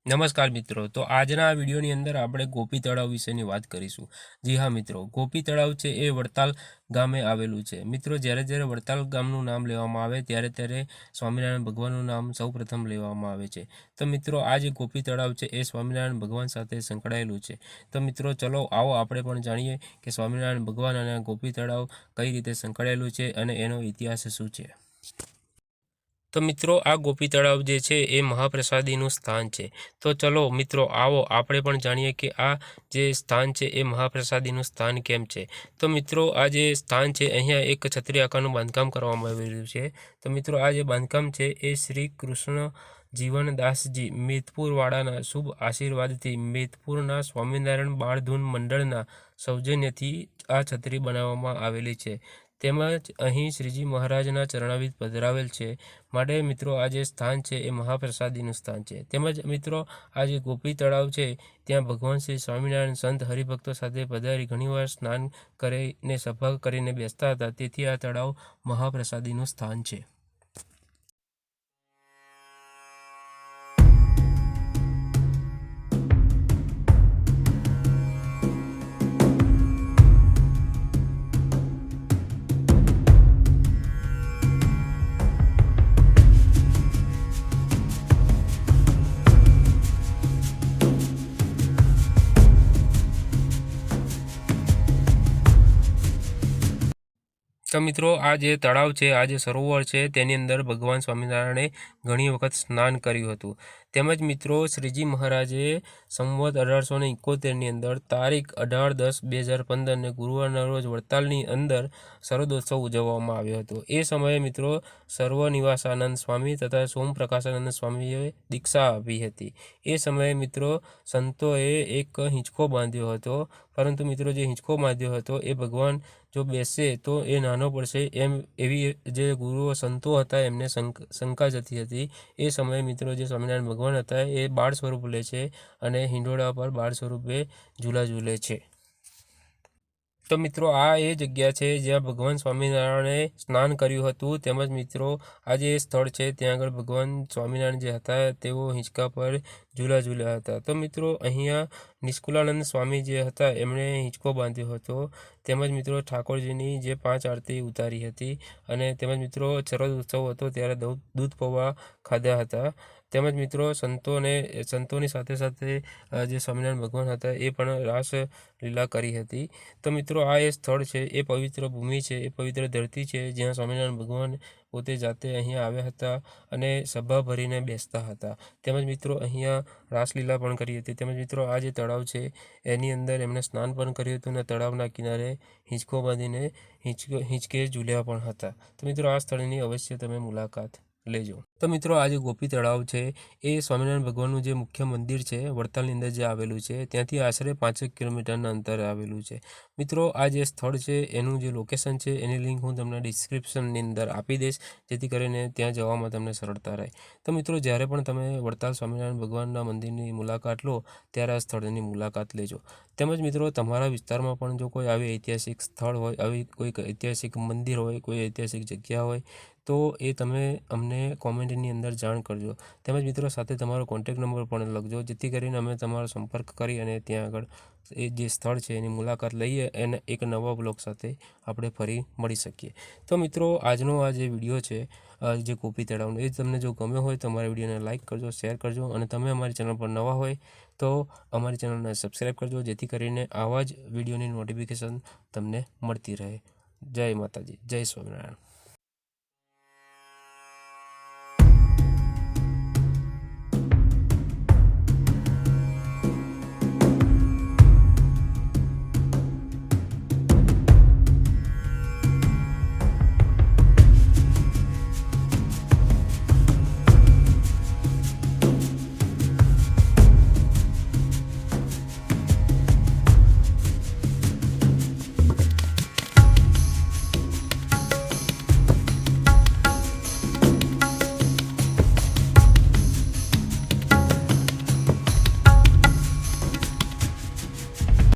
નમસ્કાર મિત્રો, તો આજના આ વિડીયોની અંદર આપણે ગોપી તળાવ વિશેની વાત કરીશું। જી હા મિત્રો, ગોપી તળાવ છે એ વડતાલ ગામે આવેલું છે। મિત્રો, જ્યારે વડતાલ ગામનું નામ લેવામાં આવે ત્યારે સ્વામિનારાયણ ભગવાનનું નામ સૌપ્રથમ લેવામાં આવે છે। તો મિત્રો, આ જે ગોપી તળાવ છે એ સ્વામિનારાયણ ભગવાન સાથે સંકળાયેલું છે। તો મિત્રો, ચલો આવો આપણે પણ જાણીએ કે સ્વામિનારાયણ ભગવાન અને ગોપી તળાવ કઈ રીતે સંકળાયેલું છે અને એનો ઇતિહાસ શું છે। તો મિત્રો, આ ગોપી તળાવ જે છે એ મહાપ્રસાદીનું સ્થાન છે। તો ચલો મિત્રો, આવો આપણે પણ જાણીએ કે આ જે સ્થાન છે એ મહાપ્રસાદીનું સ્થાન કેમ છે। તો મિત્રો, આ જે સ્થાન છે અહીંયા એક છત્રી આકારનું બાંધકામ કરવામાં આવેલું છે। તો મિત્રો, આ જે બાંધકામ છે એ શ્રી કૃષ્ણ જીવનદાસજી મેધપુરવાળાના શુભ આશીર્વાદથી મેધપુરના સ્વામિનારાયણ બાળધૂન મંડળના સૌજન્યથી આ છત્રી બનાવવામાં આવેલી છે। તેમજ અહીં શ્રીજી મહારાજના ચરણામૃત પધરાવેલ છે। માટે મિત્રો, આ જે સ્થાન છે એ મહાપ્રસાદીનું સ્થાન છે। તેમજ મિત્રો, આ જે ગોપી તળાવ છે ત્યાં ભગવાન શ્રી સ્વામિનારાયણ સંત હરિભક્તો સાથે પધારી ઘણીવાર સ્નાન કરીને સભા કરીને બેસતા હતા, તેથી આ તળાવ મહાપ્રસાદીનું સ્થાન છે। તો મિત્રો, આ જે તળાવ છે, આ જે સરોવર છે તેની અંદર ભગવાન સ્વામિનારાયણે ઘણી વખત સ્નાન કર્યું હતું। તેમજ મિત્રો, શ્રીજી મહારાજે સંવત 1871ની અંદર તારીખ 18-10-2015 ગુરુવારના રોજ વડતાલની અંદર શરદોત્સવ ઉજવવામાં આવ્યો હતો। એ સમયે મિત્રો સર્વનિવાસાનંદ સ્વામી તથા સોમપ્રકાશાનંદ સ્વામીએ દીક્ષા આપી હતી। એ સમયે મિત્રો સંતોએ એક હિંચકો બાંધ્યો હતો, પરંતુ મિત્રો જે હિંચકો બાંધ્યો હતો એ ભગવાન જો બેસે તો એ નાનો પડશે એવી જે ગુરુઓ સંતો હતા એમને શંકા જતી હતી। એ સમયે મિત્રો જે સ્વામિનારાયણ ભગવાન હતા એ બાળ સ્વરૂપ લે છે અને હિંડોળા પર બાળ સ્વરૂપે ઝૂલા ઝૂલે છે। તો મિત્રો, આ એ જગ્યા છે જ્યાં ભગવાન સ્વામિનારાયણે સ્નાન કર્યું હતું। તેમજ મિત્રો, આ જે સ્થળ છે ત્યાં આગળ ભગવાન સ્વામિનારાયણ જે હતા તેઓ હિંચકા પર ઝૂલા ઝૂલ્યા હતા। તો મિત્રો, અહીંયા નિષ્કુળાનંદ સ્વામી જે હતા એમણે હિંચકો બાંધ્યો હતો। તેમજ મિત્રો, ઠાકોરજીની જે 5 આરતી ઉતારી હતી અને તેમજ મિત્રો શરદ ઉત્સવ હતો ત્યારે દૂધ પૌવા ખાધા હતા। તેમજ મિત્રો, સંતોની સાથે સાથે જે સ્વામિનારાયણ ભગવાન હતા એ પણ રાસ લીલા કરી હતી। તો મિત્રો, આ એ સ્થળ છે, એ પવિત્ર ભૂમિ છે, એ પવિત્ર ધરતી છે જ્યાં સ્વામિનારાયણ ભગવાન પોતે જાતે અહીંયા આવ્યા હતા અને સભા ભરીને બેસતા હતા। તેમજ મિત્રો, અહીંયા રાસલીલા પણ કરી હતી। તેમજ મિત્રો, આ જે તળાવ છે એની અંદર એમણે સ્નાન પણ કર્યું હતું અને તળાવના કિનારે હિંચકો બાંધીને હિંચકે ઝૂલ્યા પણ હતા। તો મિત્રો, આ સ્થળની અવશ્ય તમે મુલાકાત લેજો। તો મિત્રો, આ જે ગોપી તળાવ છે એ સ્વામિનારાયણ ભગવાનનું જે મુખ્ય મંદિર છે વડતાલની અંદર જે આવેલું છે ત્યાંથી આશરે 5 કિલોમીટરના અંતરે આવેલું છે। મિત્રો, આ જે સ્થળ છે એનું જે લોકેશન છે એની લિંક હું તમને ડિસ્ક્રિપ્શનની અંદર આપી દઈશ, જેથી કરીને ત્યાં જવામાં તમને સરળતા રહે। તો મિત્રો, જ્યારે પણ તમે વડતાલ સ્વામિનારાયણ ભગવાનના મંદિરની મુલાકાત લો ત્યારે આ સ્થળની મુલાકાત લેજો। તેમજ મિત્રો, તમારા વિસ્તારમાં પણ જો કોઈ આવી ઐતિહાસિક સ્થળ હોય, આવી કોઈ ઐતિહાસિક મંદિર હોય, કોઈ ઐતિહાસિક જગ્યા હોય તો એ તમે અમને કોમેન્ટની અંદર જાણ કરજો। તેમજ મિત્રો, સાથે તમારો કોન્ટેક નંબર પણ લખજો, જેથી કરીને અમે તમારો સંપર્ક કરી અને ત્યાં આગળ એ જે સ્થળ છે એની મુલાકાત લઈએ અને એક નવા બ્લોગ સાથે આપણે ફરી મળી શકીએ। તો મિત્રો, આજનો આ જે વિડીયો છે જે ગોપી તળાવનો, એ તમને જો ગમ્યો હોય તો અમારા વિડીયોને લાઇક કરજો, શેર કરજો અને તમે અમારી ચેનલ પર નવા હોય તો અમારી ચેનલને સબસ્ક્રાઈબ કરજો, જેથી કરીને આવા જ વિડીયોની નોટિફિકેશન તમને મળતી રહે। જય માતાજી, જય સ્વામિનારાયણ।